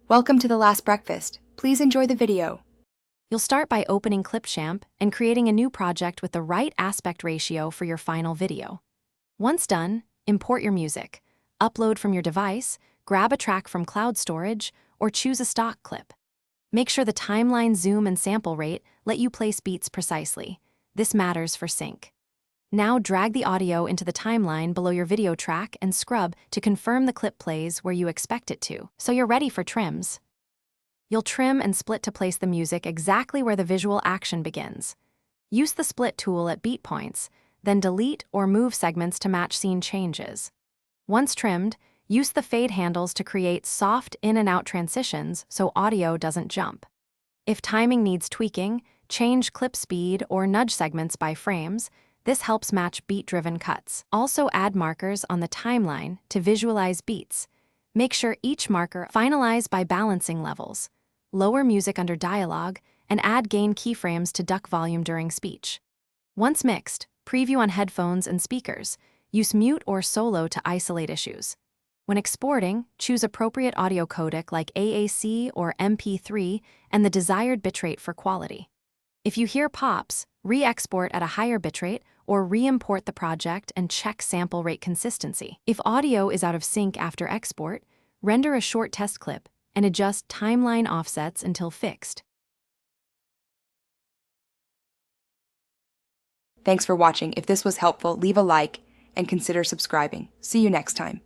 Welcome to The Last Breakfast. Please enjoy the video. You'll start by opening Clipchamp and creating a new project with the right aspect ratio for your final video. Once done, import your music, upload from your device, grab a track from cloud storage, or choose a stock clip. Make sure the timeline, zoom, and sample rate let you place beats precisely. This matters for sync. Now drag the audio into the timeline below your video track and scrub to confirm the clip plays where you expect it to, so you're ready for trims. You'll trim and split to place the music exactly where the visual action begins. Use the split tool at beat points, then delete or move segments to match scene changes. Once trimmed, use the fade handles to create soft in and out transitions so audio doesn't jump. If timing needs tweaking, change clip speed or nudge segments by frames. This helps match beat-driven cuts. Also add markers on the timeline to visualize beats. Make sure each marker finalize by balancing levels. Lower music under dialogue, and add gain keyframes to duck volume during speech. Once mixed, preview on headphones and speakers. Use mute or solo to isolate issues. When exporting, choose appropriate audio codec like AAC or MP3 and the desired bitrate for quality. If you hear pops, re-export at a higher bitrate or re-import the project and check sample rate consistency. If audio is out of sync after export, render a short test clip and adjust timeline offsets until fixed. Thanks for watching. If this was helpful, leave a like and consider subscribing. See you next time.